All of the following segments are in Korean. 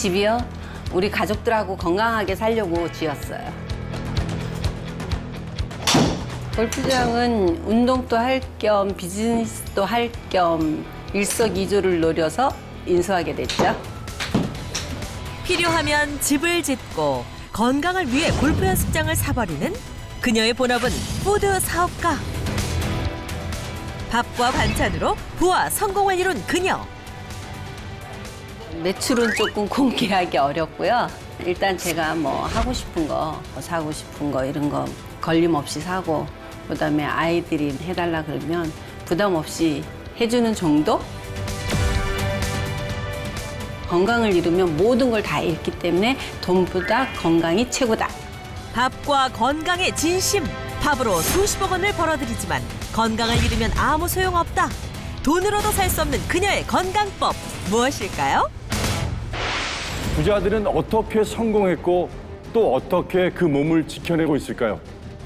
집이요? 우리 가족들하고 건강하게 살려고 지었어요. 골프장은 운동도 할 겸 비즈니스도 할 겸 일석이조를 노려서 인수하게 됐죠. 필요하면 집을 짓고 건강을 위해 골프 연습장을 사버리는 그녀의 본업은 푸드 사업가. 밥과 반찬으로 부와 성공을 이룬 그녀. 매출은 조금 공개하기 어렵고요. 일단 제가 뭐 하고 싶은 거, 사고 싶은 거 이런 거 걸림없이 사고 그다음에 아이들이 해달라 그러면 부담 없이 해주는 정도? 건강을 잃으면 모든 걸 다 잃기 때문에 돈보다 건강이 최고다. 밥과 건강의 진심. 밥으로 수십억 원을 벌어들이지만 건강을 잃으면 아무 소용없다. 돈으로도 살 수 없는 그녀의 건강법 무엇일까요? 부자들은 어떻게 성공했고 또 어떻게 그 몸을 지켜내고 있을까요?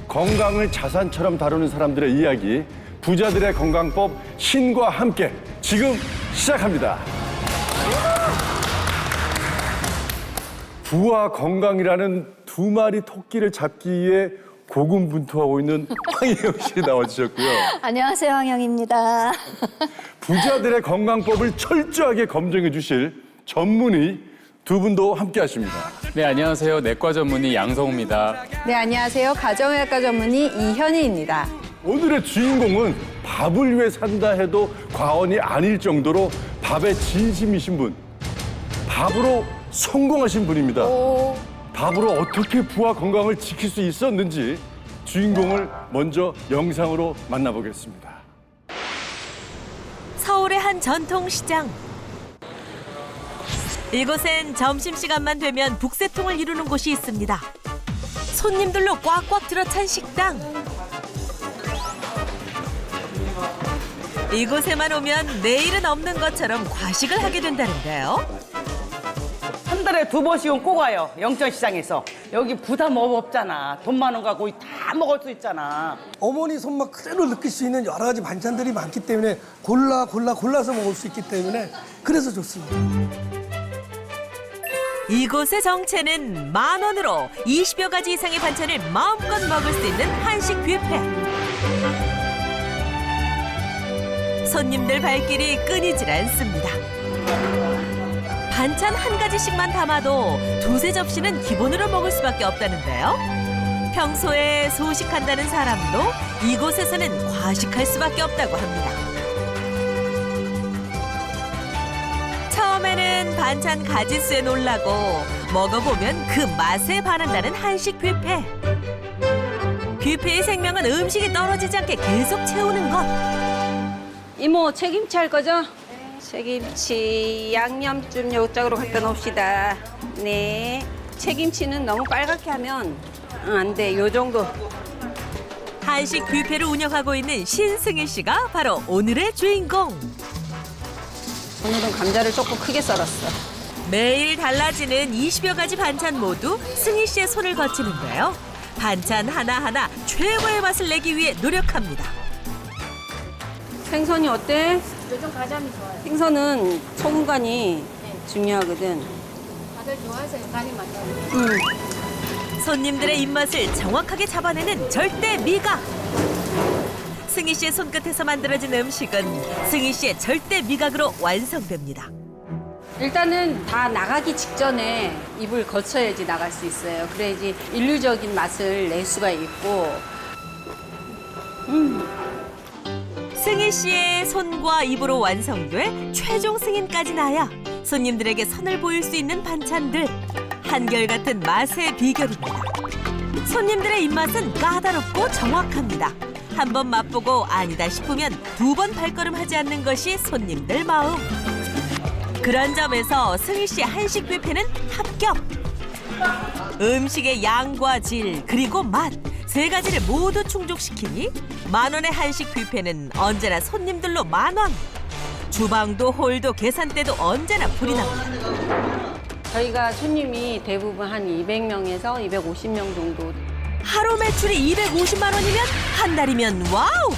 건강을 자산처럼 다루는 사람들의 이야기, 부자들의 건강법 신과 함께 지금 시작합니다. 부와 건강이라는 두 마리 토끼를 잡기 위해 고군분투하고 있는 황희영 씨 나와주셨고요. 안녕하세요, 황영입니다. 부자들의 건강법을 철저하게 검증해 주실 전문의 두 분도 함께 하십니다. 네, 안녕하세요. 내과 전문의 양성우입니다. 네, 안녕하세요. 가정의학과 전문의 이현희입니다. 오늘의 주인공은 밥을 위해 산다 해도 과언이 아닐 정도로 밥에 진심이신 분. 밥으로 성공하신 분입니다. 밥으로 어떻게 부와 건강을 지킬 수 있었는지 주인공을 먼저 영상으로 만나보겠습니다. 서울의 한 전통시장. 이곳엔 점심시간만 되면 북새통을 이루는 곳이 있습니다. 손님들로 꽉꽉 들어찬 식당. 이곳에만 오면 내일은 없는 것처럼 과식을 하게 된다는데요. 한 달에 2번씩은 꼭 와요. 영천시장에서. 여기 부담 없잖아. 돈 많은 거 거의 다 먹을 수 있잖아. 어머니 손맛 그대로 느낄 수 있는 여러 가지 반찬들이 많기 때문에 골라서 먹을 수 있기 때문에 그래서 좋습니다. 이곳의 정체는 10,000원으로 20여 가지 이상의 반찬을 마음껏 먹을 수 있는 한식 뷔페. 손님들 발길이 끊이질 않습니다. 반찬 한 가지씩만 담아도 2-3접시는 기본으로 먹을 수밖에 없다는데요. 평소에 소식한다는 사람도 이곳에서는 과식할 수밖에 없다고 합니다. 처음에는 반찬 가짓수에 놀라고 먹어보면 그 맛에 반한다는 한식 뷔페. 뷔페의 생명은 음식이 떨어지지 않게 계속 채우는 것. 이모 책임치 할 거죠? 책임치 양념 좀 요쪽으로 갖다 놓읍시다. 네. 책임치는 너무 빨갛게 하면 안 돼. 요 정도. 한식 뷔페를 운영하고 있는 신승희 씨가 바로 오늘의 주인공. 오늘은 감자를 조금 크게 썰었어. 매일 달라지는 20여 가지 반찬 모두 승희 씨의 손을 거치는데요. 반찬 하나하나 최고의 맛을 내기 위해 노력합니다. 생선이 어때? 요즘 가자미 좋아요. 생선은 소금간이 중요하거든. 다들 좋아해서 간이 많아요. 손님들의 입맛을 정확하게 잡아내는 절대 미각. 승희 씨의 손끝에서 만들어진 음식은 승희 씨의 절대 미각으로 완성됩니다. 일단은 다 나가기 직전에 입을 거쳐야지 나갈 수 있어요. 그래야지 인류적인 맛을 낼 수가 있고. 승희 씨의 손과 입으로 완성돼 최종 승인까지 나야 손님들에게 선을 보일 수 있는 반찬들. 한결같은 맛의 비결입니다. 손님들의 입맛은 까다롭고 정확합니다. 한 번 맛보고 아니다 싶으면 2번 발걸음하지 않는 것이 손님들 마음. 그런 점에서 승희 씨의 한식 뷔페는 합격. 음식의 양과 질 그리고 맛 3가지를 모두 충족시키니 10,000원의 한식 뷔페는 언제나 손님들로 만원. 주방도 홀도 계산대도 언제나 불이 납니다. 저희가 손님이 대부분 한 200명에서 250명 정도. 하루 매출이 250만 원이면 한 달이면 와우!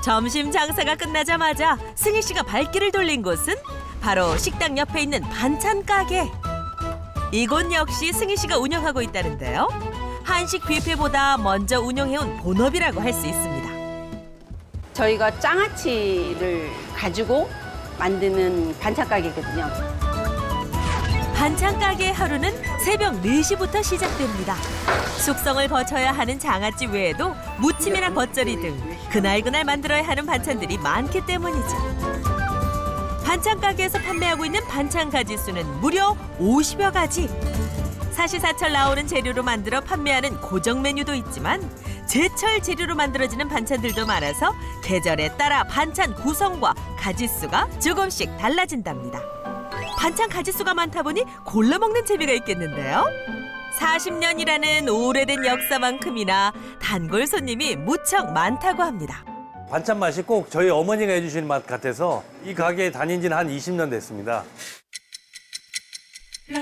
점심 장사가 끝나자마자 승희 씨가 발길을 돌린 곳은 바로 식당 옆에 있는 반찬 가게. 이곳 역시 승희 씨가 운영하고 있다는데요. 한식 뷔페보다 먼저 운영해온 본업이라고 할 수 있습니다. 저희가 장아찌를 가지고 만드는 반찬 가게거든요. 반찬 가게의 하루는 새벽 4시부터 시작됩니다. 숙성을 거쳐야 하는 장아찌 외에도 무침이나 겉절이 등 그날그날 만들어야 하는 반찬들이 많기 때문이죠. 반찬 가게에서 판매하고 있는 반찬 가지수는 무려 50여 가지. 사시사철 나오는 재료로 만들어 판매하는 고정 메뉴도 있지만 제철 재료로 만들어지는 반찬들도 많아서 계절에 따라 반찬 구성과 가지수가 조금씩 달라진답니다. 반찬 가지수가 많다 보니 골라 먹는 재미가 있겠는데요. 40년이라는 오래된 역사만큼이나 단골 손님이 무척 많다고 합니다. 반찬 맛이 꼭 저희 어머니가 해주시는 맛 같아서 이 가게에 다닌 지는 한 20년 됐습니다.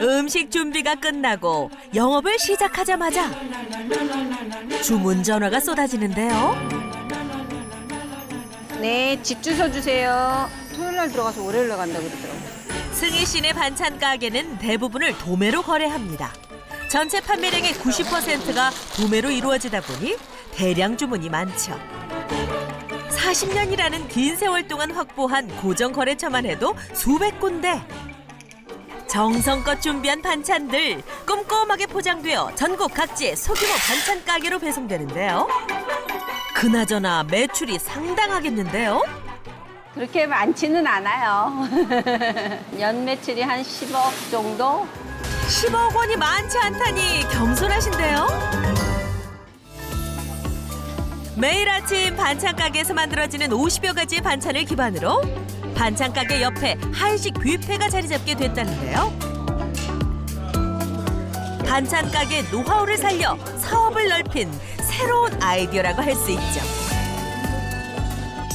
음식 준비가 끝나고 영업을 시작하자마자 주문 전화가 쏟아지는데요. 네, 집 주소 주세요. 토요일 날 들어가서 월요일 날 간다고 그러더라고요. 승희 씨네 반찬 가게는 대부분을 도매로 거래합니다. 전체 판매량의 90%가 도매로 이루어지다 보니 대량 주문이 많죠. 40년이라는 긴 세월 동안 확보한 고정 거래처만 해도 수백 군데. 정성껏 준비한 반찬들 꼼꼼하게 포장되어 전국 각지의 소규모 반찬 가게로 배송되는데요. 그나저나 매출이 상당하겠는데요. 그렇게 많지는 않아요. 연 매출이 한 10억 정도? 10억 원이 많지 않다니 겸손하신데요. 매일 아침 반찬 가게에서 만들어지는 50여 가지의 반찬을 기반으로 반찬 가게 옆에 한식 뷔페가 자리 잡게 됐다는데요. 반찬 가게 노하우를 살려 사업을 넓힌 새로운 아이디어라고 할 수 있죠.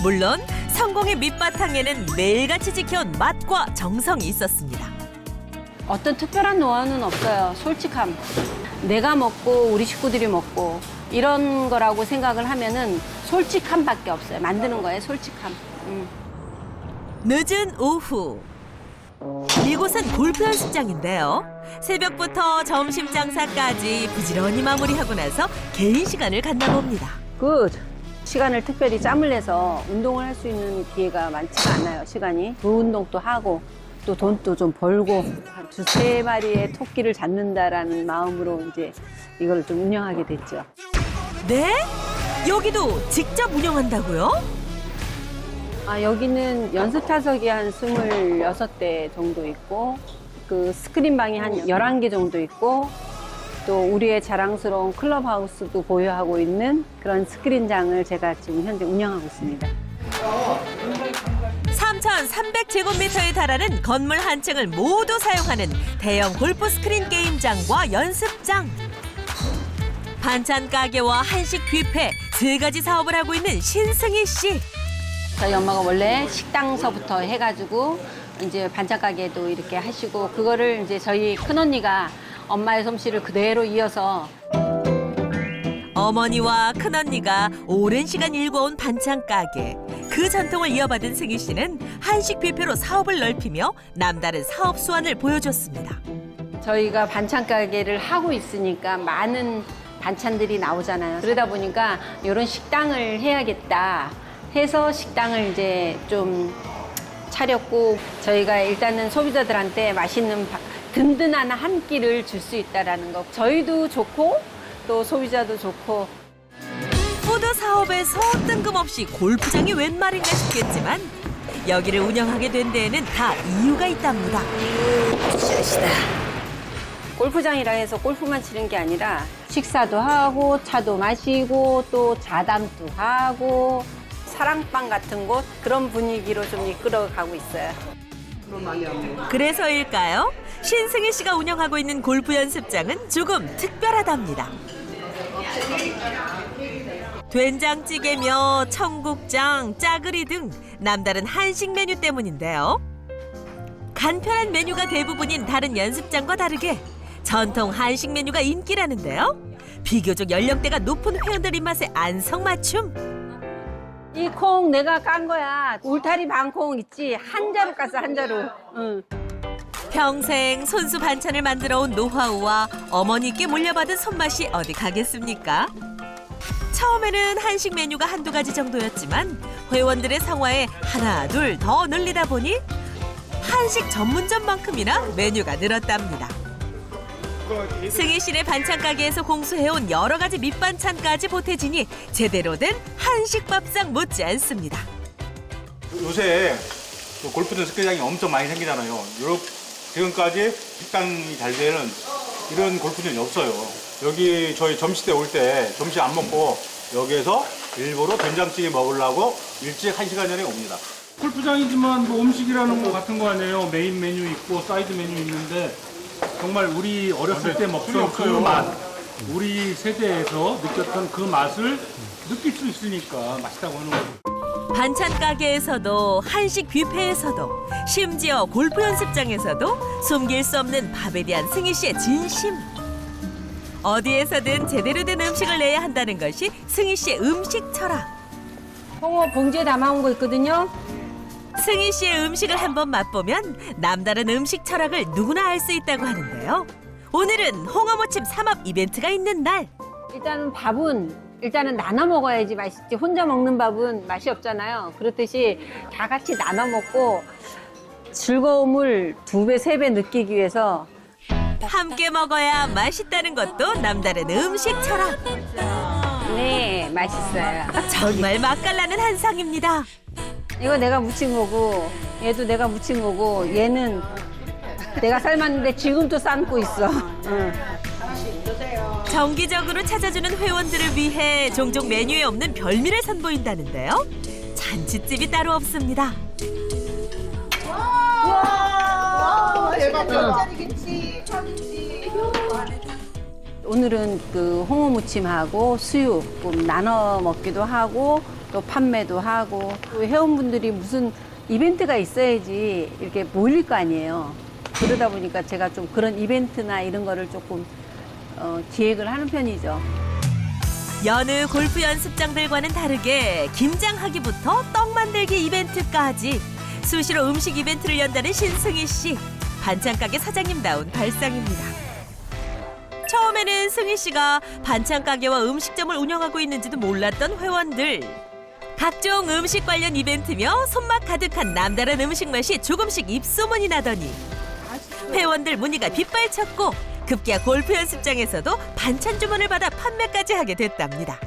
물론 성공의 밑바탕에는 매일같이 지켜온 맛과 정성이 있었습니다. 어떤 특별한 노하우는 없어요. 솔직함. 내가 먹고 우리 식구들이 먹고 이런 거라고 생각을 하면은 솔직함밖에 없어요. 만드는 거에 솔직함. 늦은 오후. 이곳은 골프 연습장인데요. 새벽부터 점심 장사까지 부지런히 마무리하고 나서 개인 시간을 갖나 봅니다. 시간을 특별히 짬을 내서 운동을 할 수 있는 기회가 많지가 않아요. 시간이. 그 운동도 하고 또 돈도 좀 벌고 한 2-3마리의 토끼를 잡는다라는 마음으로 이제 이걸 좀 운영하게 됐죠. 네? 여기도 직접 운영한다고요? 여기는 연습 타석이 한 26대 정도 있고 그 스크린방이 한 11개 정도 있고 또 우리의 자랑스러운 클럽하우스도 보유하고 있는 그런 스크린장을 제가 지금 현재 운영하고 있습니다. 3,300제곱미터에 달하는 건물 한 층을 모두 사용하는 대형 골프 스크린 게임장과 연습장. 반찬 가게와 한식 뷔페 3가지 사업을 하고 있는 신승희 씨. 저희 엄마가 원래 식당서부터 해가지고 이제 반찬 가게도 이렇게 하시고 그거를 이제 저희 큰언니가 엄마의 솜씨를 그대로 이어서 어머니와 큰언니가 오랜 시간 일궈온 반찬 가게. 그 전통을 이어받은 승희 씨는 한식 뷔페로 사업을 넓히며 남다른 사업 수완을 보여줬습니다. 저희가 반찬 가게를 하고 있으니까 많은 반찬들이 나오잖아요. 그러다 보니까 이런 식당을 해야겠다 해서 식당을 이제 좀 차렸고 저희가 일단은 소비자들한테 맛있는 든든한 한 끼를 줄 수 있다는 거. 저희도 좋고 또 소비자도 좋고. 푸드 사업에서 뜬금없이 골프장이 웬 말인가 싶겠지만 여기를 운영하게 된 데에는 다 이유가 있답니다. 골프장이라 해서 골프만 치는 게 아니라 식사도 하고 차도 마시고 또 자담도 하고 사랑방 같은 곳 그런 분위기로 좀 이끌어가고 있어요. 그래서일까요? 신승희 씨가 운영하고 있는 골프 연습장은 조금 특별하답니다. 된장찌개며 청국장, 짜글이 등 남다른 한식 메뉴 때문인데요. 간편한 메뉴가 대부분인 다른 연습장과 다르게 전통 한식 메뉴가 인기라는데요. 비교적 연령대가 높은 회원들 입맛에 안성맞춤. 이 콩 내가 깐 거야. 울타리 반콩 있지? 한 자루 깠어, 한 자루. 응. 평생 손수 반찬을 만들어 온 노하우와 어머니께 물려받은 손맛이 어디 가겠습니까? 처음에는 한식 메뉴가 한두 가지 정도였지만 회원들의 성화에 하나 둘 더 늘리다 보니 한식 전문점만큼이나 메뉴가 늘었답니다. 승희 씨네 반찬 가게에서 공수해온 여러 가지 밑반찬까지 보태지니 제대로 된 한식 밥상 못지 않습니다. 요새 또 골프장 스키장이 엄청 많이 생기잖아요. 지금까지 식당이 잘 되는 이런 골프장이 없어요. 여기 저희 점심 때 올 때 점심 안 먹고 여기에서 일부러 된장찌개 먹으려고 일찍 1시간 전에 옵니다. 골프장이지만 뭐 음식이라는 거 같은 거 아니에요. 메인 메뉴 있고 사이드 메뉴 있는데 정말 우리 어렸을 때 먹던 그 맛, 우리 세대에서 느꼈던 그 맛을 느낄 수 있으니까 맛있다고 하는 거죠. 반찬 가게에서도 한식 뷔페에서도 심지어 골프 연습장에서도 숨길 수 없는 밥에 대한 승희 씨의 진심. 어디에서든 제대로 된 음식을 내야 한다는 것이 승희 씨의 음식 철학. 홍어 봉지에 담아온 거 있거든요. 승희 씨의 음식을 한번 맛보면 남다른 음식 철학을 누구나 알 수 있다고 하는데요. 오늘은 홍어무침 삼합 이벤트가 있는 날. 일단은 나눠 먹어야지 맛있지. 혼자 먹는 밥은 맛이 없잖아요. 그렇듯이 다 같이 나눠 먹고 즐거움을 2배, 3배 느끼기 위해서 함께 먹어야 맛있다는 것도 남다른 음식 철학. 네, 맛있어요. 정말 맛깔나는 한상입니다. 이거 내가 무친 거고 얘도 내가 무친 거고 얘는 내가 삶았는데 지금도 삶고 있어. 응. 정기적으로 찾아주는 회원들을 위해 종종 메뉴에 없는 별미를 선보인다는데요. 잔치집이 따로 없습니다. 오늘은 그 홍어 무침하고 수육 좀 나눠 먹기도 하고 또 판매도 하고 또 회원분들이 무슨 이벤트가 있어야지 이렇게 모일 거 아니에요. 그러다 보니까 제가 좀 그런 이벤트나 이런 거를 조금 기획을 하는 편이죠. 여느 골프 연습장들과는 다르게 김장하기부터 떡 만들기 이벤트까지 수시로 음식 이벤트를 연다는 신승희 씨. 반찬 가게 사장님다운 발상입니다. 처음에는 승희 씨가 반찬 가게와 음식점을 운영하고 있는지도 몰랐던 회원들. 각종 음식 관련 이벤트며 손맛 가득한 남다른 음식 맛이 조금씩 입소문이 나더니 회원들 문의가 빗발쳤고 급기야 골프 연습장에서도 반찬 주문을 받아 판매까지 하게 됐답니다.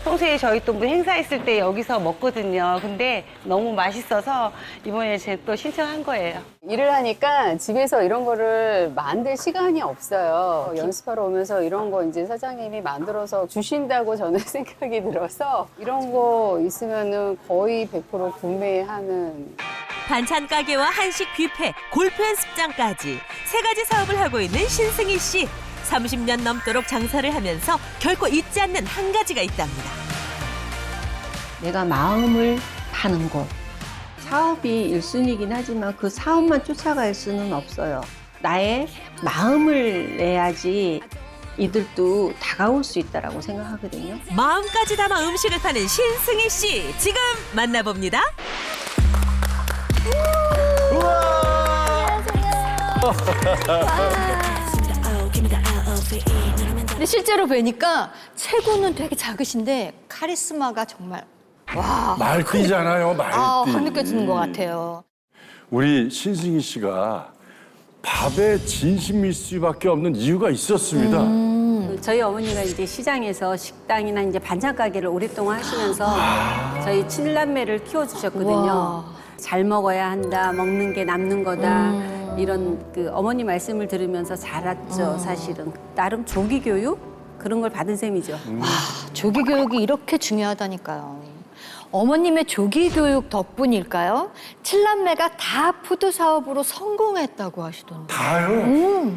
평소에 저희 또 뭐 행사 있을 때 여기서 먹거든요. 근데 너무 맛있어서 이번에 제가 또 신청한 거예요. 일을 하니까 집에서 이런 거를 만들 시간이 없어요. 연습하러 오면서 이런 거 이제 사장님이 만들어서 주신다고 저는 생각이 들어서 이런 거 있으면은 거의 100% 구매하는. 반찬 가게와 한식 뷔페, 골프 연습장까지 3가지 사업을 하고 있는 신승희 씨. 30년 넘도록 장사를 하면서 결코 잊지 않는 한 가지가 있답니다. 내가 마음을 파는 곳. 사업이 1순위이긴 하지만 그 사업만 쫓아갈 수는 없어요. 나의 마음을 내야지 이들도 다가올 수 있다라고 생각하거든요. 마음까지 담아 음식을 파는 신승희 씨. 지금 만나봅니다. 근데 실제로 뵈니까 체구는 되게 작으신데 카리스마가 정말 말띠잖아요, 말띠. 확 느껴지는 것 같아요. 우리 신승희 씨가 밥에 진심일 수밖에 없는 이유가 있었습니다. 저희 어머니가 이제 시장에서 식당이나 이제 반찬 가게를 오랫동안 하시면서 저희 친남매를 키워주셨거든요. 우와. 잘 먹어야 한다, 먹는 게 남는 거다. 이런 그 어머니 말씀을 들으면서 자랐죠, 사실은. 나름 조기 교육? 그런 걸 받은 셈이죠. 조기 교육이 이렇게 중요하다니까요. 어머님의 조기 교육 덕분일까요? 칠남매가 다 푸드 사업으로 성공했다고 하시던데. 다요?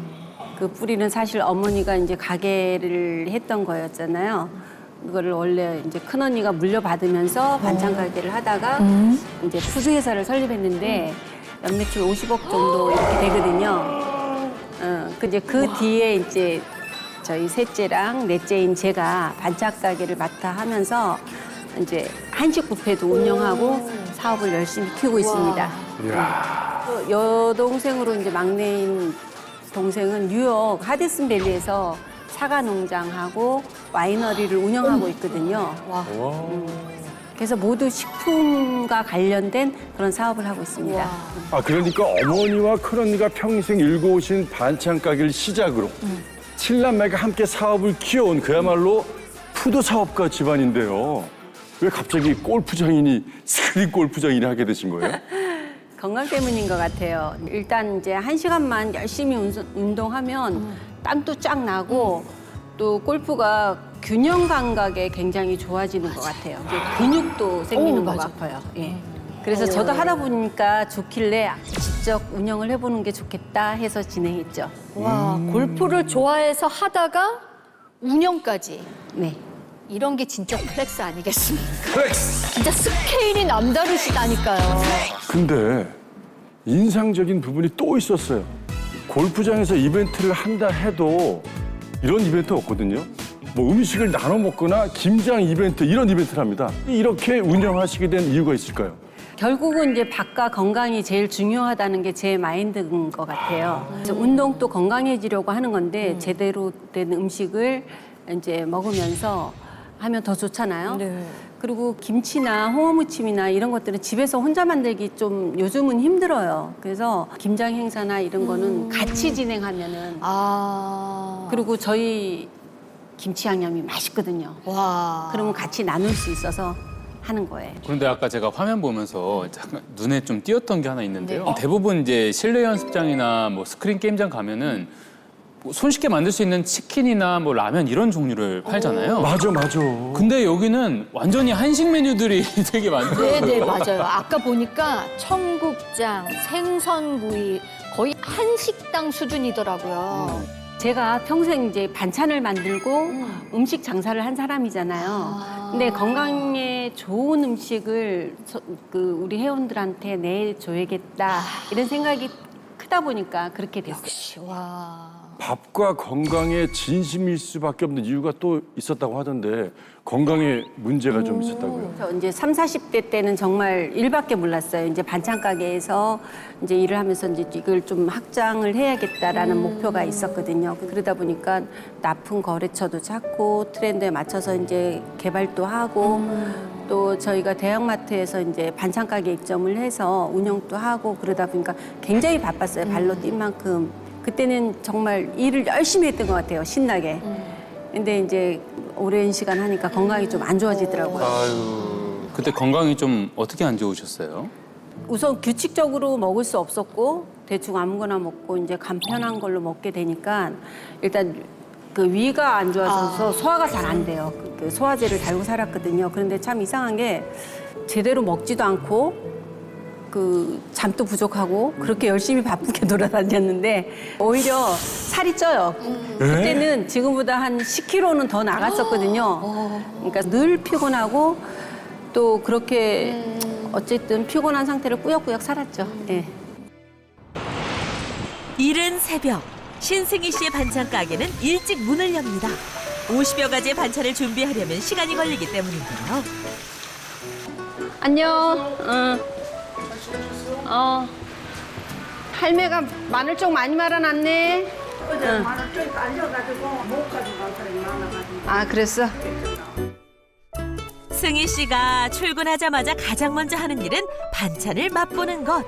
그 뿌리는 사실 어머니가 이제 가게를 했던 거였잖아요. 그거를 원래 이제 큰언니가 물려받으면서 반찬 가게를 하다가 이제 푸드 회사를 설립했는데 연매출 50억 정도 이렇게 되거든요. 이제 그 뒤에 이제 저희 셋째랑 넷째인 제가 반찬 가게를 맡아 하면서 이제 한식 뷔페도 운영하고 사업을 열심히 키우고 있습니다. 또 여동생으로 이제 막내인 동생은 뉴욕 하데슨 밸리에서 사과 농장하고 와이너리를 운영하고 있거든요. 그래서 모두 식품과 관련된 그런 사업을 하고 있습니다. 아, 그러니까 어머니와 큰언니가 평생 일궈오신 반찬 가게를 시작으로 7남매가 함께 사업을 키워온 그야말로 푸드 사업가 집안인데요. 왜 갑자기 골프장이니 스크린 골프장이니 하게 되신 거예요? 건강 때문인 것 같아요. 일단 이제 1시간만 열심히 운동하면 땀도 쫙 나고 또 골프가 균형 감각에 굉장히 좋아지는 것 같아요. 이제 근육도 생기는 것 같아요. 예. 그래서 저도 하다 보니까 좋길래 직접 운영을 해보는 게 좋겠다 해서 진행했죠. 와, 골프를 좋아해서 하다가 운영까지. 네. 이런 게 진짜 플렉스 아니겠습니까? 플렉스! 진짜 스케일이 남다르시다니까요. 근데 인상적인 부분이 또 있었어요. 골프장에서 이벤트를 한다 해도 이런 이벤트 없거든요. 뭐 음식을 나눠 먹거나 김장 이벤트 이런 이벤트를 합니다. 이렇게 운영하시게 된 이유가 있을까요? 결국은 이제 밥과 건강이 제일 중요하다는 게 제 마인드인 것 같아요. 그래서 운동도 건강해지려고 하는 건데 제대로 된 음식을 이제 먹으면서 하면 더 좋잖아요. 네. 그리고 김치나 홍어무침이나 이런 것들은 집에서 혼자 만들기 좀 요즘은 힘들어요. 그래서 김장 행사나 이런 거는 같이 진행하면은 그리고 저희 김치 양념이 맛있거든요. 와. 그러면 같이 나눌 수 있어서 하는 거예요. 그런데 아까 제가 화면 보면서 잠깐 눈에 좀 띄었던 게 하나 있는데요. 대부분 이제 실내 연습장이나 뭐 스크린 게임장 가면은 뭐 손쉽게 만들 수 있는 치킨이나 뭐 라면 이런 종류를 팔잖아요. 맞아. 근데 여기는 완전히 한식 메뉴들이 되게 많더라고요. 네네, 맞아요. 아까 보니까 청국장, 생선구이 거의 한식당 수준이더라고요. 제가 평생 이제 반찬을 만들고 음식 장사를 한 사람이잖아요. 근데 건강에 좋은 음식을 우리 회원들한테 내줘야겠다 이런 생각이 크다 보니까 그렇게 됐어요. 역시, 와. 밥과 건강에 진심일 수밖에 없는 이유가 또 있었다고 하던데 건강에 문제가 좀 있었다고요? 저 이제 30, 40대 때는 정말 일밖에 몰랐어요. 이제 반찬 가게에서 이제 일을 하면서 이제 이걸 좀 확장을 해야겠다라는 목표가 있었거든요. 그러다 보니까 납품 거래처도 찾고 트렌드에 맞춰서 이제 개발도 하고 또 저희가 대형마트에서 이제 반찬 가게 입점을 해서 운영도 하고 그러다 보니까 굉장히 바빴어요. 발로 뛴 만큼. 그때는 정말 일을 열심히 했던 것 같아요. 신나게. 근데 이제 오랜 시간 하니까 건강이 좀 안 좋아지더라고요. 아유, 그때 건강이 좀 어떻게 안 좋으셨어요? 우선 규칙적으로 먹을 수 없었고 대충 아무거나 먹고 이제 간편한 걸로 먹게 되니까 일단 그 위가 안 좋아져서 소화가 잘 안 돼요. 그 소화제를 달고 살았거든요. 그런데 참 이상한 게 제대로 먹지도 않고 그 잠도 부족하고 그렇게 열심히 바쁘게 돌아다녔는데 오히려 살이 쪄요. 그때는 지금보다 한 10kg는 더 나갔었거든요. 그러니까 늘 피곤하고 또 그렇게 어쨌든 피곤한 상태로 꾸역꾸역 살았죠. 네. 이른 새벽 신승희 씨의 반찬 가게는 일찍 문을 엽니다. 50여 가지의 반찬을 준비하려면 시간이 걸리기 때문인데요. 안녕. 할매가 마늘 쪽 많이 말아놨네. 마늘 쪽 깔려가지고 못 가져간 사람이 많아가지고. 아, 그랬어? 승희 씨가 출근하자마자 가장 먼저 하는 일은 반찬을 맛보는 것.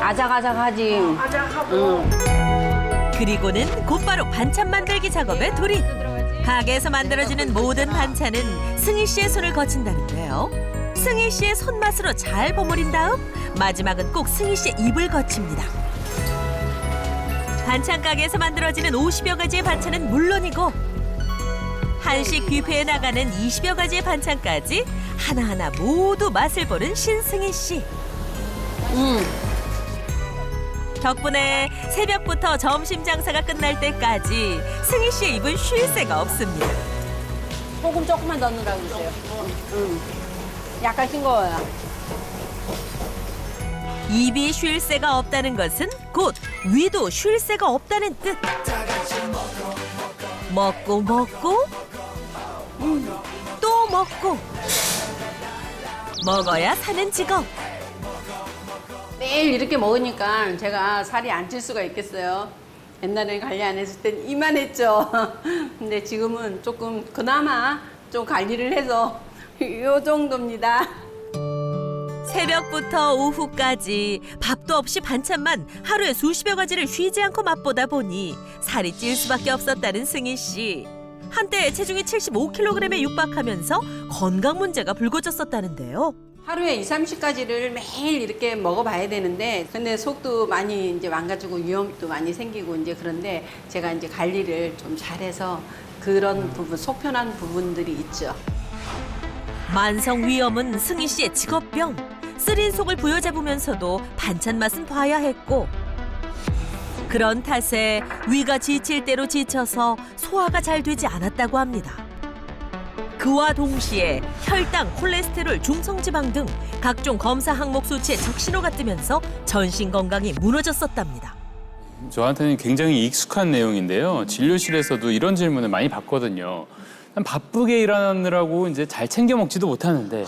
아작아작하지. 그리고는 곧바로 반찬 만들기 작업에 돌입. 가게에서 만들어지는 모든 반찬은 승희 씨의 손을 거친다는데요. 승희 씨의 손맛으로 잘 버무린 다음 마지막은 꼭 승희 씨의 입을 거칩니다. 반찬 가게에서 만들어지는 50여 가지의 반찬은 물론이고 한식 뷔페에 나가는 20여 가지의 반찬까지 하나하나 모두 맛을 보는 신승희 씨. 덕분에 새벽부터 점심 장사가 끝날 때까지 승희 씨의 입은 쉴 새가 없습니다. 소금 조금만 더 넣으라고 그러세요. 약간 싱거워요. 입이 쉴 새가 없다는 것은 곧 위도 쉴 새가 없다는 뜻. 먹고 또 먹고 먹어야 사는 직업. 매일 이렇게 먹으니까 제가 살이 안 찔 수가 있겠어요. 옛날에 관리 안 했을 땐 이만했죠. 근데 지금은 조금 그나마 좀 관리를 해서 요 정도입니다. 새벽부터 오후까지 밥도 없이 반찬만 하루에 수십여 가지를 쉬지 않고 맛보다 보니 살이 찔 수밖에 없었다는 승희 씨. 한때 체중이 75kg에 육박하면서 건강 문제가 불거졌었다는데요. 하루에 2, 30가지를 매일 이렇게 먹어봐야 되는데 근데 속도 많이 이제 망가지고 위험도 많이 생기고 이제 그런데 제가 이제 관리를 좀 잘해서 그런 부분, 속편한 부분들이 있죠. 만성 위염은 승희 씨의 직업병. 쓰린 속을 부여잡으면서도 반찬 맛은 봐야 했고 그런 탓에 위가 지칠 대로 지쳐서 소화가 잘 되지 않았다고 합니다. 그와 동시에 혈당, 콜레스테롤, 중성지방 등 각종 검사 항목 수치에 적신호가 뜨면서 전신 건강이 무너졌었답니다. 저한테는 굉장히 익숙한 내용인데요. 진료실에서도 이런 질문을 많이 받거든요. 난 바쁘게 일하느라고 이제 잘 챙겨 먹지도 못하는데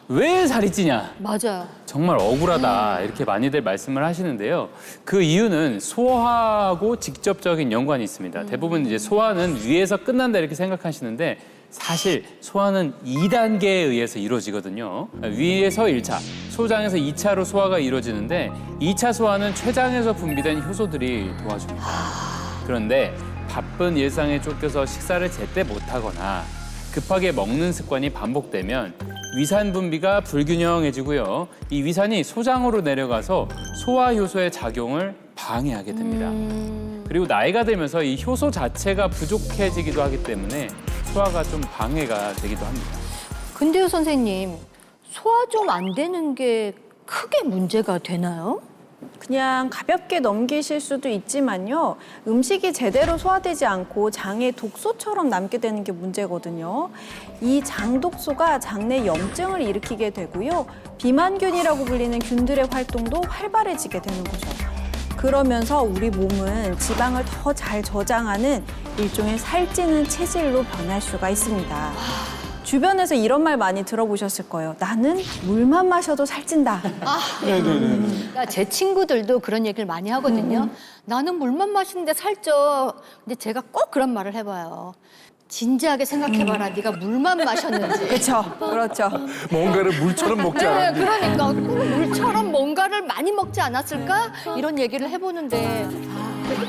왜 살이 찌냐? 맞아요. 정말 억울하다 이렇게 많이들 말씀을 하시는데요. 그 이유는 소화하고 직접적인 연관이 있습니다. 대부분 이제 소화는 위에서 끝난다 이렇게 생각하시는데 사실 소화는 2단계에 의해서 이루어지거든요. 위에서 1차, 소장에서 2차로 소화가 이루어지는데 2차 소화는 췌장에서 분비된 효소들이 도와줍니다. 그런데 바쁜 일상에 쫓겨서 식사를 제때 못하거나 급하게 먹는 습관이 반복되면 위산 분비가 불균형해지고요. 이 위산이 소장으로 내려가서 소화 효소의 작용을 방해하게 됩니다. 그리고 나이가 들면서 이 효소 자체가 부족해지기도 하기 때문에 소화가 좀 방해가 되기도 합니다. 근데요, 선생님, 소화 좀 안 되는 게 크게 문제가 되나요? 그냥 가볍게 넘기실 수도 있지만요. 음식이 제대로 소화되지 않고 장에 독소처럼 남게 되는 게 문제거든요. 이 장독소가 장내 염증을 일으키게 되고요. 비만균이라고 불리는 균들의 활동도 활발해지게 되는 거죠. 그러면서 우리 몸은 지방을 더 잘 저장하는 일종의 살찌는 체질로 변할 수가 있습니다. 주변에서 이런 말 많이 들어보셨을 거예요. 나는 물만 마셔도 살찐다. 그러니까 제 친구들도 그런 얘기를 많이 하거든요. 나는 물만 마시는데 살쪄. 근데 제가 꼭 그런 말을 해봐요. 진지하게 생각해봐라. 네가 물만 마셨는지. 그렇죠. 뭔가를 물처럼 먹지 네, 않았니? 그러니까 꼭 물처럼 뭔가를 많이 먹지 않았을까? 이런 얘기를 해보는데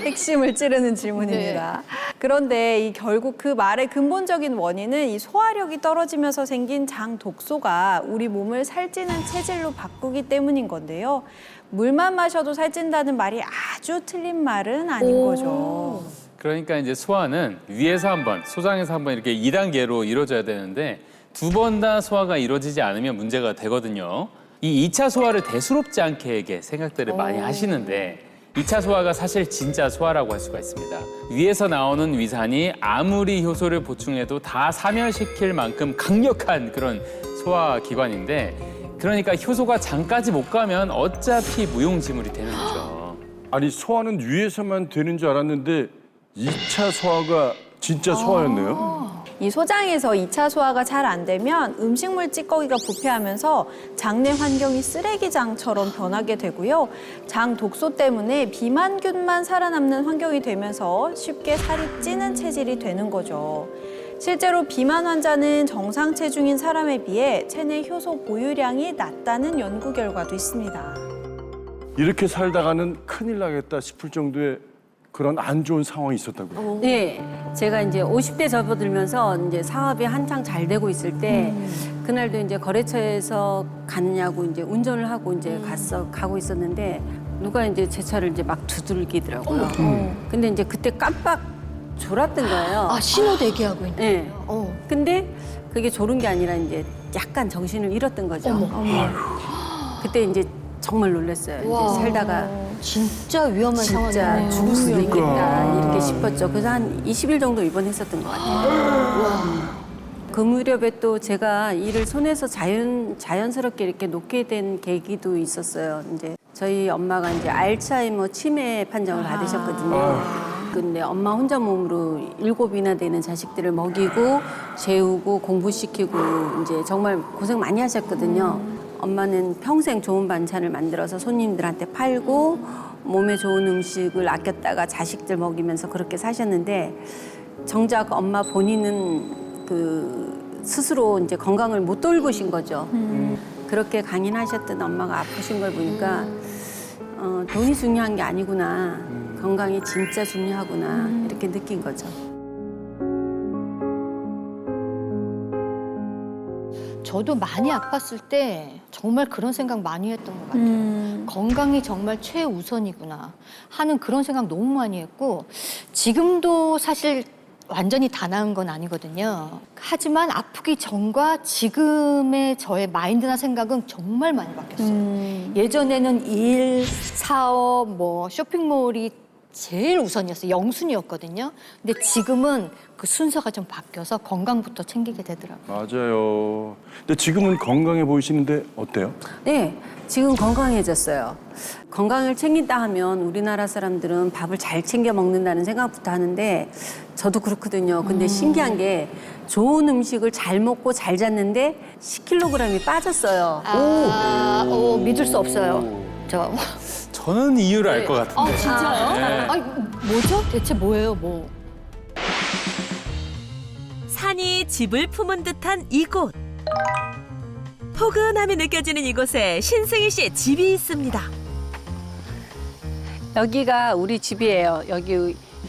핵심을 찌르는 질문입니다. 그런데 결국 그 말의 근본적인 원인은 이 소화력이 떨어지면서 생긴 장 독소가 우리 몸을 살찌는 체질로 바꾸기 때문인 건데요. 물만 마셔도 살찐다는 말이 아주 틀린 말은 아닌 거죠. 그러니까 이제 소화는 위에서 한 번, 소장에서 한 번 이렇게 2단계로 이루어져야 되는데 두 번 다 소화가 이루어지지 않으면 문제가 되거든요. 이 2차 소화를 대수롭지 않게 생각들을 많이 하시는데 2차 소화가 사실 진짜 소화라고 할 수가 있습니다. 위에서 나오는 위산이 아무리 효소를 보충해도 다 사멸시킬 만큼 강력한 그런 소화기관인데 그러니까 효소가 장까지 못 가면 어차피 무용지물이 되는 거죠. 아니 소화는 위에서만 되는 줄 알았는데 2차 소화가 진짜 소화였네요. 이 소장에서 2차 소화가 잘 안 되면 음식물 찌꺼기가 부패하면서 장내 환경이 쓰레기장처럼 변하게 되고요. 장 독소 때문에 비만균만 살아남는 환경이 되면서 쉽게 살이 찌는 체질이 되는 거죠. 실제로 비만 환자는 정상 체중인 사람에 비해 체내 효소 보유량이 낮다는 연구 결과도 있습니다. 이렇게 살다가는 큰일 나겠다 싶을 정도의 그런 안 좋은 상황이 있었다고요? 네, 제가 이제 50대 접어들면서 이제 사업이 한창 잘 되고 있을 때 그날도 이제 거래처에서 가느냐고 이제 운전을 하고 이제 가고 있었는데 누가 이제 제 차를 이제 막 두들기더라고요. 근데 이제 그때 깜빡 졸았던 거예요. 아, 신호 대기하고 있는. 네. 근데 그게 졸은 게 아니라 이제 약간 정신을 잃었던 거죠. 그때 이제 정말 놀랐어요. 이제 살다가 진짜 위험한 진짜 상황이네요. 죽을 수도 있겠다 이렇게 싶었죠. 그래서 한 20일 정도 입원했었던 것 같아요. 그 무렵에 또 제가 일을 손에서 자연스럽게 이렇게 놓게 된 계기도 있었어요. 이제 저희 엄마가 이제 알츠하이머 치매 판정을 받으셨거든요. 근데 엄마 혼자 몸으로 7이나 되는 자식들을 먹이고 재우고 공부시키고 이제 정말 고생 많이 하셨거든요. 엄마는 평생 좋은 반찬을 만들어서 손님들한테 팔고 몸에 좋은 음식을 아꼈다가 자식들 먹이면서 그렇게 사셨는데 정작 엄마 본인은 스스로 이제 건강을 못 돌보신 거죠. 그렇게 강인하셨던 엄마가 아프신 걸 보니까 돈이 중요한 게 아니구나. 건강이 진짜 중요하구나. 이렇게 느낀 거죠. 저도 많이 아팠을 때 정말 그런 생각 많이 했던 것 같아요. 건강이 정말 최우선이구나 하는 그런 생각 너무 많이 했고 지금도 사실 완전히 다 나은 건 아니거든요. 하지만 아프기 전과 지금의 저의 마인드나 생각은 정말 많이 바뀌었어요. 예전에는 일, 사업, 쇼핑몰이 제일 우선이었어요. 영순이었거든요. 근데 지금은 그 순서가 좀 바뀌어서 건강부터 챙기게 되더라고요. 맞아요. 근데 지금은 건강해 보이시는데 어때요? 네, 지금 건강해졌어요. 건강을 챙긴다 하면 우리나라 사람들은 밥을 잘 챙겨 먹는다는 생각부터 하는데 저도 그렇거든요. 근데 신기한 게 좋은 음식을 잘 먹고 잘 잤는데 10kg이 빠졌어요. 믿을 수 없어요. 저는 이유를 알 것 같은데. 진짜요? 네. 아니, 뭐죠? 대체 뭐예요, 산이 집을 품은 듯한 이곳. 포근함이 느껴지는 이곳에 신승희 씨의 집이 있습니다. 여기가 우리 집이에요.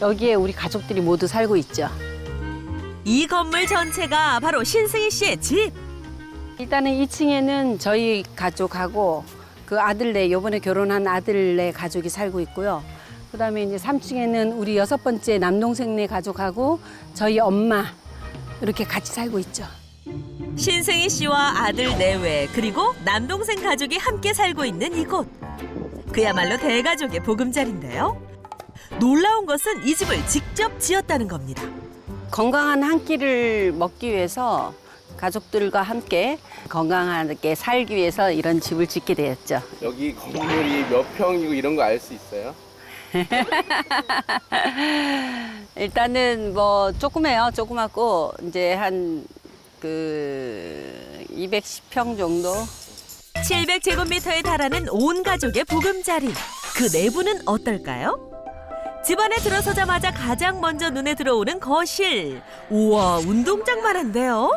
여기에 우리 가족들이 모두 살고 있죠. 이 건물 전체가 바로 신승희 씨의 집. 일단은 2층에는 저희 가족하고 그 아들네, 요번에 결혼한 아들네 가족이 살고 있고요. 그다음에 이제 3층에는 우리 6번째 남동생네 가족하고 저희 엄마 이렇게 같이 살고 있죠. 신승희 씨와 아들 내외 그리고 남동생 가족이 함께 살고 있는 이곳. 그야말로 대가족의 보금자리인데요. 놀라운 것은 이 집을 직접 지었다는 겁니다. 건강한 한 끼를 먹기 위해서 가족들과 함께 건강하게 살기 위해서 이런 집을 짓게 되었죠. 여기 건물이 몇 평이고 이런 거 알 수 있어요? 일단은 조그매요. 조그맣고 이제 한 210평 정도. 700제곱미터에 달하는 온 가족의 보금자리. 그 내부는 어떨까요? 집안에 들어서자마자 가장 먼저 눈에 들어오는 거실. 우와, 운동장만 한데요.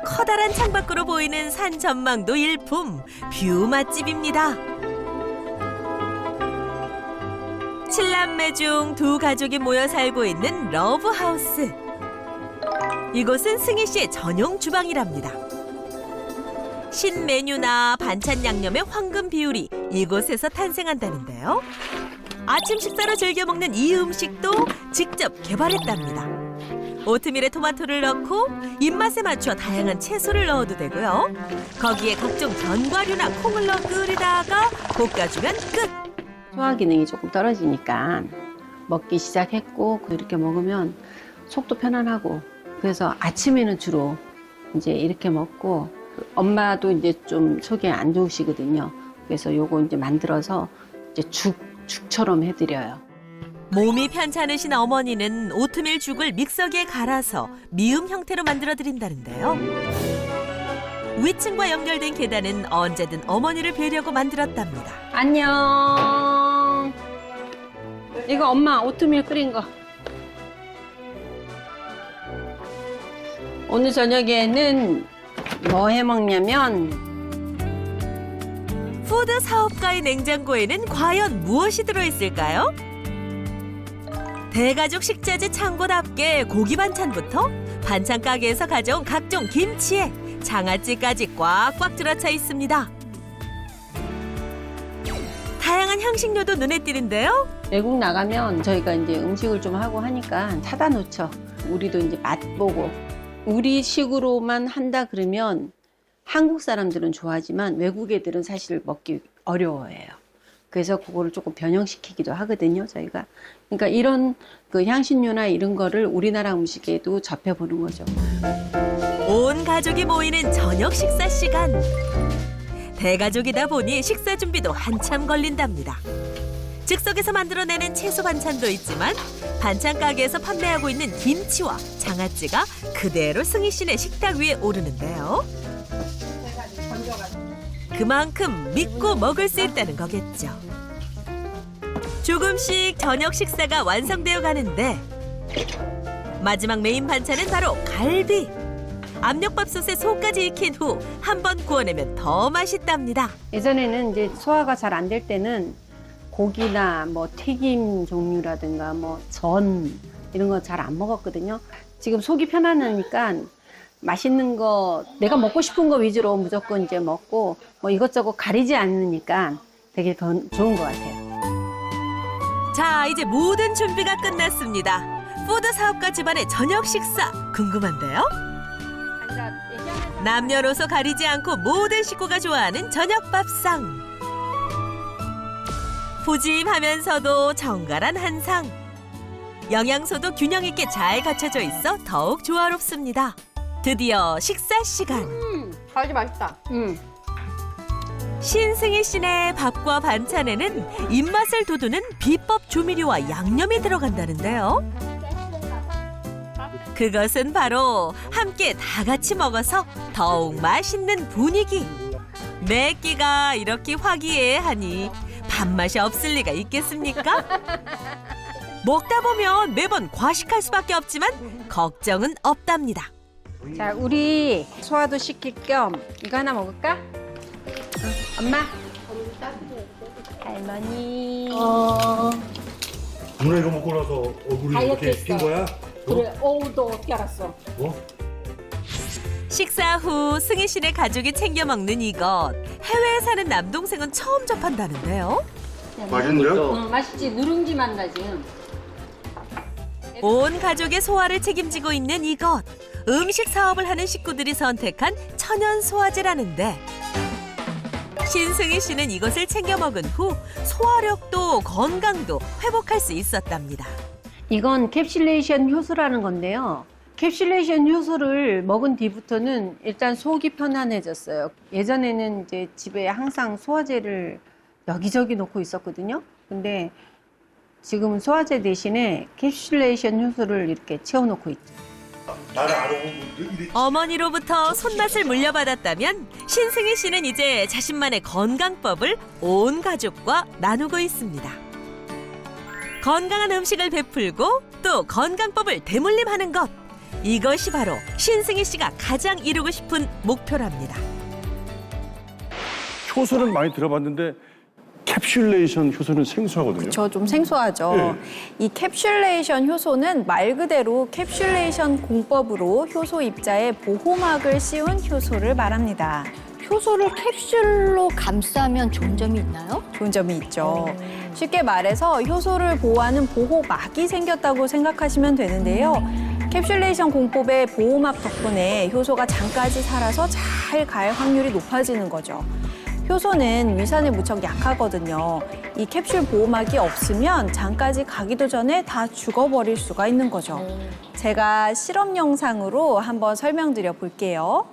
커다란 창밖으로 보이는 산 전망도 일품, 뷰 맛집입니다. 7남매 중 2가족이 모여 살고 있는 러브하우스. 이곳은 승희 씨의 전용 주방이랍니다. 신메뉴나 반찬 양념의 황금 비율이 이곳에서 탄생한다는데요. 아침 식사로 즐겨 먹는 이 음식도 직접 개발했답니다. 오트밀에 토마토를 넣고 입맛에 맞춰 다양한 채소를 넣어도 되고요. 거기에 각종 견과류나 콩을 넣어 끓이다가 볶아주면 끝. 소화 기능이 조금 떨어지니까 먹기 시작했고 이렇게 먹으면 속도 편안하고 그래서 아침에는 주로 이제 이렇게 먹고 엄마도 이제 좀 속이 안 좋으시거든요. 그래서 요거 이제 만들어서 이제 죽처럼 해드려요. 몸이 편찮으신 어머니는 오트밀 죽을 믹서기에 갈아서 미음 형태로 만들어 드린다는데요. 위층과 연결된 계단은 언제든 어머니를 뵈려고 만들었답니다. 안녕. 이거 엄마 오트밀 끓인 거. 오늘 저녁에는 뭐 해 먹냐면 푸드 사업가의 냉장고에는 과연 무엇이 들어있을까요? 대가족 식자재 창고답게 고기 반찬부터 반찬 가게에서 가져온 각종 김치에 장아찌까지 꽉꽉 들어차 있습니다. 다양한 향신료도 눈에 띄는데요. 외국 나가면 저희가 이제 음식을 좀 하고 하니까 사다 놓죠. 우리도 이제 맛보고 우리식으로만 한다 그러면 한국 사람들은 좋아하지만 외국 애들은 사실 먹기 어려워해요. 그래서 그거를 조금 변형시키기도 하거든요, 저희가. 그러니까 이런 그 향신료나 이런 거를 우리나라 음식에도 접해보는 거죠. 온 가족이 모이는 저녁 식사 시간. 대가족이다 보니 식사 준비도 한참 걸린답니다. 즉석에서 만들어내는 채소 반찬도 있지만 반찬 가게에서 판매하고 있는 김치와 장아찌가 그대로 승희 씨네 식탁 위에 오르는데요. 그만큼 믿고 먹을 수 있다는 거겠죠. 조금씩 저녁 식사가 완성되어 가는데 마지막 메인 반찬은 바로 갈비. 압력밥솥에 속까지 익힌 후 한 번 구워내면 더 맛있답니다. 예전에는 이제 소화가 잘 안 될 때는 고기나 뭐 튀김 종류라든가 뭐 전 이런 거 잘 안 먹었거든요. 지금 속이 편안하니까 맛있는 거 내가 먹고 싶은 거 위주로 무조건 이제 먹고 뭐 이것저것 가리지 않으니까 되게 더 좋은 것 같아요. 자, 이제 모든 준비가 끝났습니다. 푸드 사업가 집안의 저녁 식사 궁금한데요? 남녀노소 가리지 않고 모든 식구가 좋아하는 저녁 밥상. 푸짐하면서도 정갈한 한상. 영양소도 균형 있게 잘 갖춰져 있어 더욱 조화롭습니다. 드디어 식사 시간. 갈비 맛있다. 신승희 씨네 밥과 반찬에는 입맛을 돋우는 비법 조미료와 양념이 들어간다는데요. 그것은 바로 함께 다 같이 먹어서 더욱 맛있는 분위기. 매 끼가 이렇게 화기애애하니 밥맛이 없을 리가 있겠습니까? 먹다 보면 매번 과식할 수밖에 없지만 걱정은 없답니다. 자, 우리 소화도 시킬 겸 이거 하나 먹을까? 엄마. 할머니. 누나 이거 먹고 나서 얼굴이 이렇게 핀 거야? 그래, 너 어떻게 알았어? 식사 후 승희 씨네 가족이 챙겨 먹는 이것. 해외에 사는 남동생은 처음 접한다는데요. 맛있는데요? 맛있지. 누룽지 맛 나지. 온 가족의 소화를 책임지고 있는 이것. 음식 사업을 하는 식구들이 선택한 천연 소화제라는데 신승희 씨는 이것을 챙겨 먹은 후 소화력도 건강도 회복할 수 있었답니다. 이건 캡슐레이션 효소라는 건데요. 캡슐레이션 효소를 먹은 뒤부터는 일단 속이 편안해졌어요. 예전에는 이제 집에 항상 소화제를 여기저기 놓고 있었거든요. 근데 지금은 소화제 대신에 캡슐레이션 효소를 이렇게 채워놓고 있죠. 어머니로부터 손맛을 물려받았다면 신승희 씨는 이제 자신만의 건강법을 온 가족과 나누고 있습니다. 건강한 음식을 베풀고 또 건강법을 대물림하는 것. 이것이 바로 신승희 씨가 가장 이루고 싶은 목표랍니다. 효소는 많이 들어봤는데 캡슐레이션 효소는 생소하거든요. 저 좀 생소하죠. 이 캡슐레이션 효소는 말 그대로 캡슐레이션 공법으로 효소 입자에 보호막을 씌운 효소를 말합니다. 효소를 캡슐로 감싸면 좋은 점이 있나요? 좋은 점이 있죠. 쉽게 말해서 효소를 보호하는 보호막이 생겼다고 생각하시면 되는데요. 캡슐레이션 공법의 보호막 덕분에 효소가 장까지 살아서 잘 갈 확률이 높아지는 거죠. 효소는 위산에 무척 약하거든요. 이 캡슐 보호막이 없으면 장까지 가기도 전에 다 죽어버릴 수가 있는 거죠. 제가 실험 영상으로 한번 설명드려 볼게요.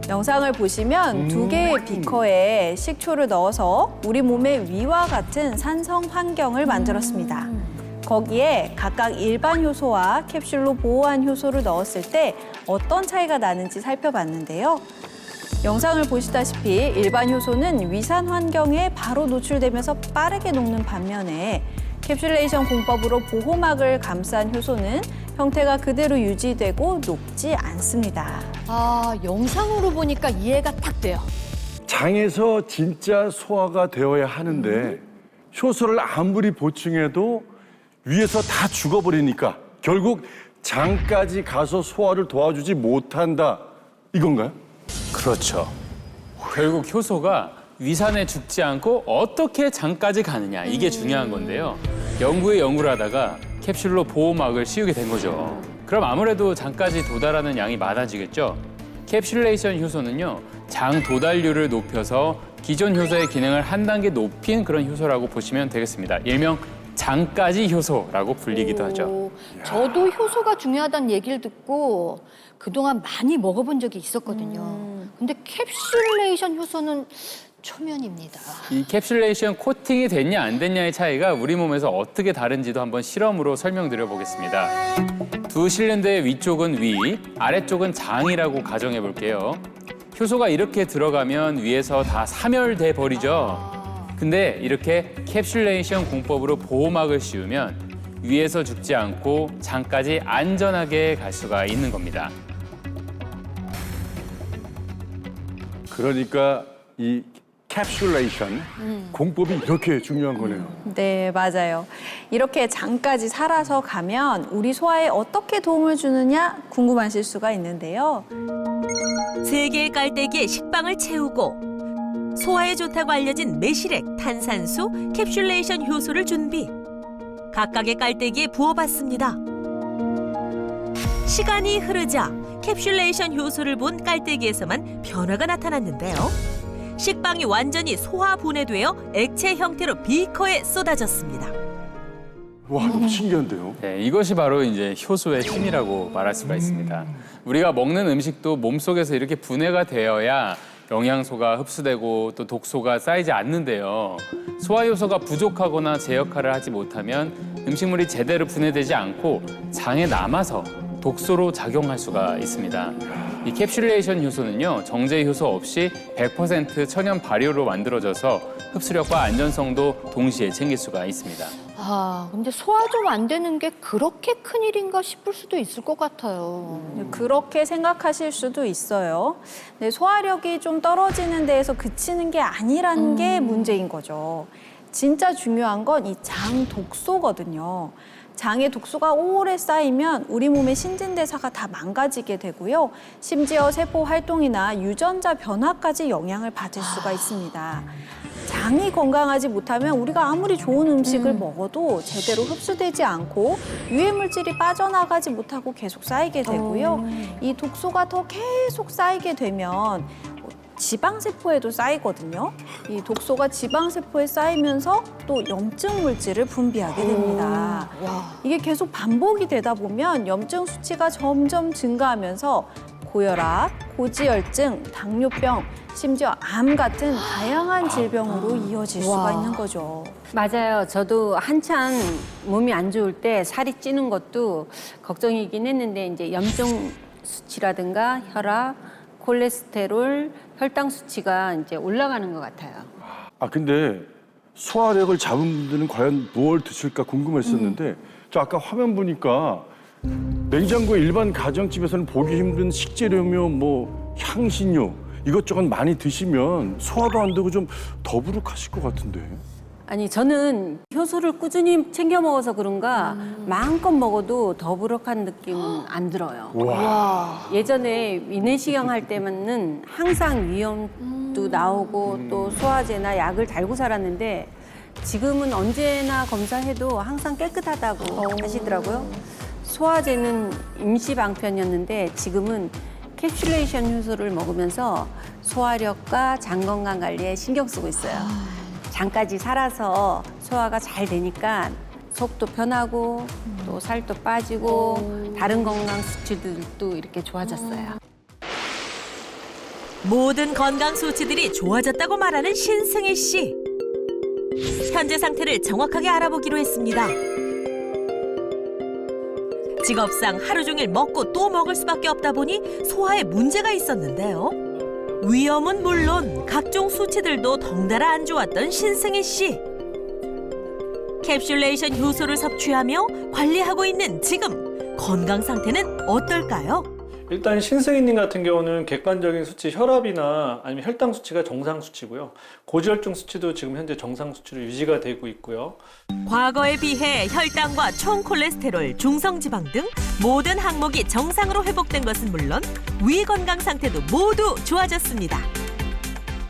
영상을 보시면 2개의 비커에 식초를 넣어서 우리 몸의 위와 같은 산성 환경을 만들었습니다. 거기에 각각 일반 효소와 캡슐로 보호한 효소를 넣었을 때 어떤 차이가 나는지 살펴봤는데요. 영상을 보시다시피 일반 효소는 위산 환경에 바로 노출되면서 빠르게 녹는 반면에 캡슐레이션 공법으로 보호막을 감싼 효소는 형태가 그대로 유지되고 녹지 않습니다. 아, 영상으로 보니까 이해가 딱 돼요. 장에서 진짜 소화가 되어야 하는데 효소를 아무리 보충해도 위에서 다 죽어버리니까 결국 장까지 가서 소화를 도와주지 못한다. 이건가요? 그렇죠. 결국 효소가 위산에 죽지 않고 어떻게 장까지 가느냐 이게 중요한 건데요. 연구에 연구를 하다가 캡슐로 보호막을 씌우게 된 거죠. 그럼 아무래도 장까지 도달하는 양이 많아지겠죠. 캡슐레이션 효소는요. 장 도달률을 높여서 기존 효소의 기능을 한 단계 높인 그런 효소라고 보시면 되겠습니다. 일명 장까지 효소라고 불리기도 하죠. 저도 효소가 중요하다는 얘기를 듣고 그동안 많이 먹어본 적이 있었거든요. 근데 캡슐레이션 효소는 초면입니다. 이 캡슐레이션 코팅이 됐냐 안 됐냐의 차이가 우리 몸에서 어떻게 다른지도 한번 실험으로 설명드려 보겠습니다. 두 실린더의 위쪽은 위, 아래쪽은 장이라고 가정해 볼게요. 효소가 이렇게 들어가면 위에서 다 사멸돼 버리죠. 근데 이렇게 캡슐레이션 공법으로 보호막을 씌우면 위에서 죽지 않고 장까지 안전하게 갈 수가 있는 겁니다. 그러니까 이 캡슐레이션 공법이 이렇게 중요한 거네요. 네, 맞아요. 이렇게 장까지 살아서 가면 우리 소화에 어떻게 도움을 주느냐 궁금하실 수가 있는데요. 3개의 깔때기에 식빵을 채우고 소화에 좋다고 알려진 매실액, 탄산수, 캡슐레이션 효소를 준비. 각각의 깔때기에 부어봤습니다. 시간이 흐르자 캡슐레이션 효소를 본 깔때기에서만 변화가 나타났는데요. 식빵이 완전히 소화 분해되어 액체 형태로 비커에 쏟아졌습니다. 와, 너무 신기한데요? 네, 이것이 바로 이제 효소의 힘이라고 말할 수가 있습니다. 우리가 먹는 음식도 몸속에서 이렇게 분해가 되어야 영양소가 흡수되고 또 독소가 쌓이지 않는데요. 소화 효소가 부족하거나 제 역할을 하지 못하면 음식물이 제대로 분해되지 않고 장에 남아서 독소로 작용할 수가 있습니다. 이 캡슐레이션 효소는요, 정제 효소 없이 100% 천연 발효로 만들어져서 흡수력과 안전성도 동시에 챙길 수가 있습니다. 아, 근데 소화 좀 안 되는 게 그렇게 큰일인가 싶을 수도 있을 것 같아요. 그렇게 생각하실 수도 있어요. 네, 소화력이 좀 떨어지는 데에서 그치는 게 아니라는 게 문제인 거죠. 진짜 중요한 건 이 장 독소거든요. 장에 독소가 오래 쌓이면 우리 몸의 신진대사가 다 망가지게 되고요. 심지어 세포 활동이나 유전자 변화까지 영향을 받을 수가 있습니다. 장이 건강하지 못하면 우리가 아무리 좋은 음식을 먹어도 제대로 흡수되지 않고 유해물질이 빠져나가지 못하고 계속 쌓이게 되고요. 이 독소가 더 계속 쌓이게 되면 지방세포에도 쌓이거든요. 이 독소가 지방세포에 쌓이면서 또 염증 물질을 분비하게 됩니다. 이게 계속 반복이 되다 보면 염증 수치가 점점 증가하면서 고혈압, 고지혈증, 당뇨병, 심지어 암 같은 다양한 질병으로 이어질 수가 있는 거죠. 맞아요. 저도 한창 몸이 안 좋을 때 살이 찌는 것도 걱정이긴 했는데 이제 염증 수치라든가 혈압, 콜레스테롤, 혈당 수치가 이제 올라가는 것 같아요. 아, 근데 소화력을 잡은 분들은 과연 뭘 드실까 궁금했었는데 저 아까 화면 보니까 냉장고에 일반 가정집에서는 보기 힘든 식재료며 뭐 향신료 이것저것 많이 드시면 소화도 안 되고 좀 더부룩하실 것 같은데. 아니 저는 효소를 꾸준히 챙겨 먹어서 그런가 마음껏 먹어도 더부룩한 느낌은 안 들어요. 예전에 위내시경 할 때는 항상 위염도 나오고 또 소화제나 약을 달고 살았는데 지금은 언제나 검사해도 항상 깨끗하다고 하시더라고요. 소화제는 임시 방편이었는데 지금은 캡슐레이션 효소를 먹으면서 소화력과 장 건강 관리에 신경 쓰고 있어요. 장까지 살아서 소화가 잘 되니까 속도 편하고 또 살도 빠지고 다른 건강 수치들도 이렇게 좋아졌어요. 모든 건강 수치들이 좋아졌다고 말하는 신승희 씨. 현재 상태를 정확하게 알아보기로 했습니다. 직업상 하루 종일 먹고 또 먹을 수밖에 없다 보니 소화에 문제가 있었는데요. 위염은 물론 각종 수치들도 덩달아 안 좋았던 신승희 씨. 캡슐레이션 효소를 섭취하며 관리하고 있는 지금 건강 상태는 어떨까요? 일단 신승희님 같은 경우는 객관적인 수치 혈압이나 아니면 혈당 수치가 정상 수치고요. 고지혈증 수치도 지금 현재 정상 수치로 유지가 되고 있고요. 과거에 비해 혈당과 총 콜레스테롤, 중성지방 등 모든 항목이 정상으로 회복된 것은 물론 위 건강 상태도 모두 좋아졌습니다.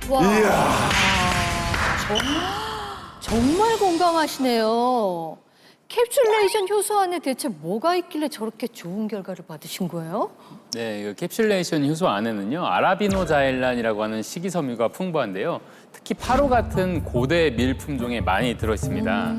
와. 정말 건강하시네요. 캡슐레이션 효소 안에 대체 뭐가 있길래 저렇게 좋은 결과를 받으신 거예요? 네, 이 캡슐레이션 효소 안에는요 아라비노자일란이라고 하는 식이섬유가 풍부한데요. 특히 파로 같은 고대 밀 품종에 많이 들어 있습니다.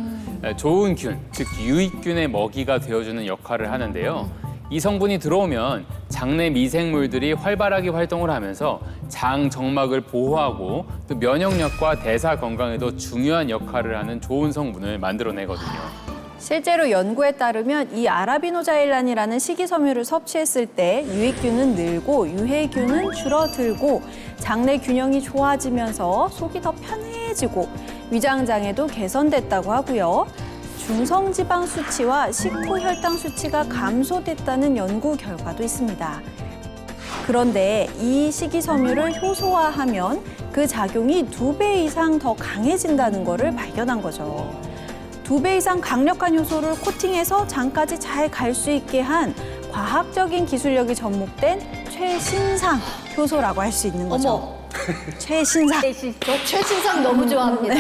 좋은 균, 즉 유익균의 먹이가 되어주는 역할을 하는데요. 이 성분이 들어오면 장내 미생물들이 활발하게 활동을 하면서 장 정막을 보호하고 또 면역력과 대사 건강에도 중요한 역할을 하는 좋은 성분을 만들어내거든요. 실제로 연구에 따르면 이 아라비노자일란이라는 식이섬유를 섭취했을 때 유익균은 늘고 유해균은 줄어들고 장내 균형이 좋아지면서 속이 더 편해지고 위장장애도 개선됐다고 하고요. 중성지방 수치와 식후 혈당 수치가 감소됐다는 연구 결과도 있습니다. 그런데 이 식이섬유를 효소화하면 그 작용이 2배 이상 더 강해진다는 것을 발견한 거죠. 2배 이상 강력한 효소를 코팅해서 장까지 잘 갈 수 있게 한 과학적인 기술력이 접목된 최신상 효소라고 할 수 있는 거죠. 어머. 최신상. 저 최신상 너무 좋아합니다.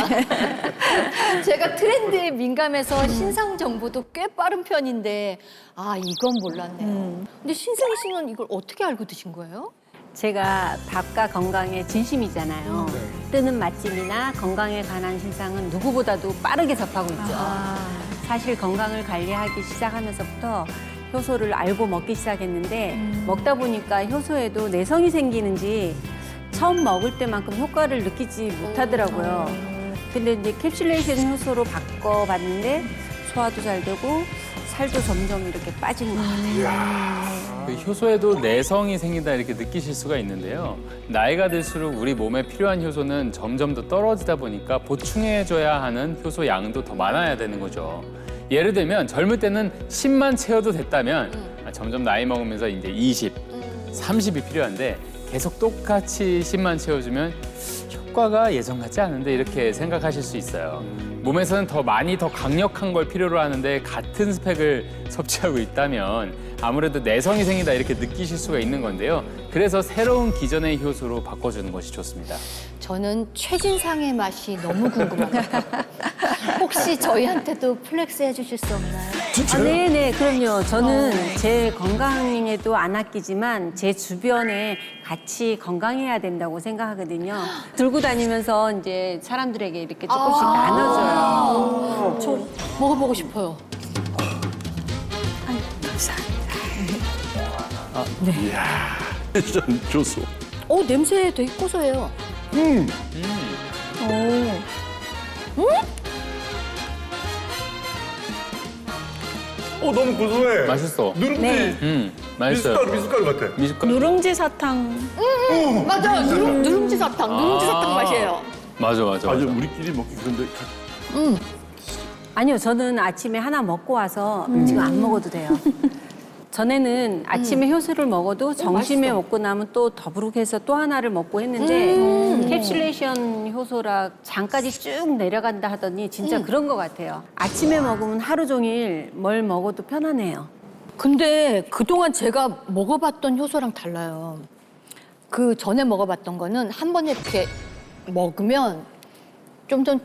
제가 트렌드에 민감해서 신상 정보도 꽤 빠른 편인데 이건 몰랐네요. 근데 신승희 씨는 이걸 어떻게 알고 드신 거예요? 제가 밥과 건강에 진심이잖아요. 뜨는 맛집이나 건강에 관한 신상은 누구보다도 빠르게 접하고 있죠. 사실 건강을 관리하기 시작하면서부터 효소를 알고 먹기 시작했는데 먹다 보니까 효소에도 내성이 생기는지 처음 먹을 때만큼 효과를 느끼지 못하더라고요. 근데 이제 캡슐레이션 효소로 바꿔봤는데 소화도 잘 되고 살도 점점 이렇게 빠지는 것 같아요. 그 효소에도 내성이 생긴다 이렇게 느끼실 수가 있는데요. 나이가 들수록 우리 몸에 필요한 효소는 점점 더 떨어지다 보니까 보충해줘야 하는 효소 양도 더 많아야 되는 거죠. 예를 들면 젊을 때는 10만 채워도 됐다면 점점 나이 먹으면서 이제 20, 30이 필요한데 계속 똑같이 10만 채워주면 효과가 예전 같지 않은데 이렇게 생각하실 수 있어요. 몸에서는 더 많이 더 강력한 걸 필요로 하는데 같은 스펙을 섭취하고 있다면 아무래도 내성이 생긴다 이렇게 느끼실 수가 있는 건데요. 그래서 새로운 기존의 효소로 바꿔주는 것이 좋습니다. 저는 최진상의 맛이 너무 궁금합니다. 혹시 저희한테도 플렉스 해주실 수 없나요? 네네, 그럼요. 저는 제 건강에도 안 아끼지만 제 주변에 같이 건강해야 된다고 생각하거든요. 들고 다니면서 이제 사람들에게 이렇게 조금씩 나눠줘요. 저 먹어보고 싶어요. 이야, 전 좋소. 냄새 되게 고소해요. 너무 고소해. 맛있어. 누룽지. 네. 맛있어요. 미숫가루 같아. 미숫가루. 누룽지 사탕. 맞아, 누룽지 사탕, 누룽지 사탕 맛이에요. 맞아. 아주 우리끼리 먹기 그런데 아니요, 저는 아침에 하나 먹고 와서 지금 안 먹어도 돼요. 전에는 아침에 효소를 먹어도 점심에 맛있어. 먹고 나면 또 더부룩해서 또 하나를 먹고 했는데 캡슐레이션 효소라 장까지 쭉 내려간다 하더니 진짜 그런 것 같아요. 아침에 먹으면 하루 종일 뭘 먹어도 편하네요. 근데 그동안 제가 먹어봤던 효소랑 달라요. 그 전에 먹어봤던 거는 한 번에 이렇게 먹으면 좀 더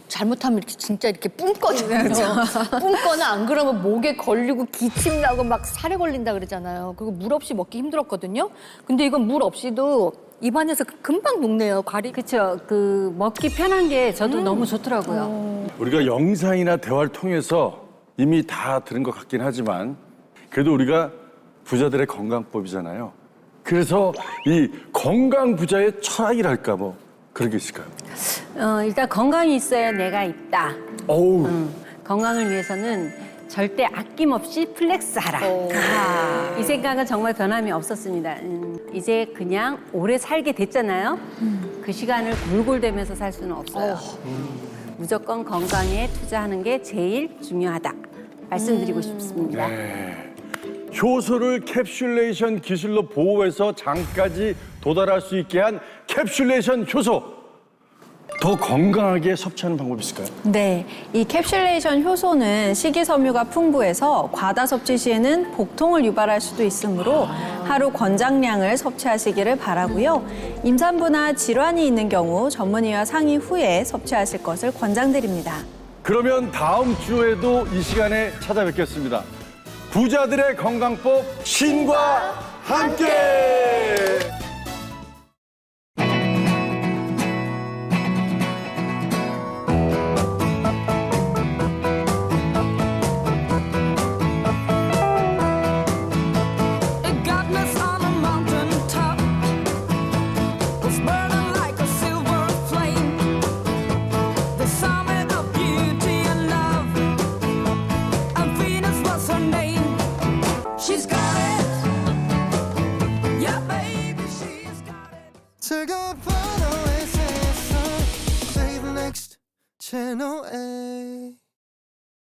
잘못하면 이렇게 진짜 이렇게 뿜거든요. 뿜거나 안 그러면 목에 걸리고 기침 나고 막 살에 걸린다 그러잖아요. 그리고 물 없이 먹기 힘들었거든요. 근데 이건 물 없이도 입안에서 금방 녹네요. 그렇죠. 그 먹기 편한 게 저도 너무 좋더라고요. 우리가 영상이나 대화를 통해서 이미 다 들은 것 같긴 하지만 그래도 우리가 부자들의 건강법이잖아요. 그래서 이 건강 부자의 철학이랄까 뭐 그런 게 있을까요? 일단 건강이 있어야 내가 있다. 건강을 위해서는 절대 아낌없이 플렉스하라. 이 생각은 정말 변함이 없었습니다. 이제 그냥 오래 살게 됐잖아요. 그 시간을 골골대면서 살 수는 없어요. 무조건 건강에 투자하는 게 제일 중요하다. 말씀드리고 싶습니다. 네. 효소를 캡슐레이션 기술로 보호해서 장까지 도달할 수 있게 한 캡슐레이션 효소. 더 건강하게 섭취하는 방법이 있을까요? 네, 이 캡슐레이션 효소는 식이섬유가 풍부해서 과다 섭취 시에는 복통을 유발할 수도 있으므로 하루 권장량을 섭취하시기를 바라고요. 임산부나 질환이 있는 경우 전문의와 상의 후에 섭취하실 것을 권장드립니다. 그러면 다음 주에도 이 시간에 찾아뵙겠습니다. 부자들의 건강법 신과 함께! She's got it. Yeah, baby, she's got it. 즐거운 오아시스 Play the next channel.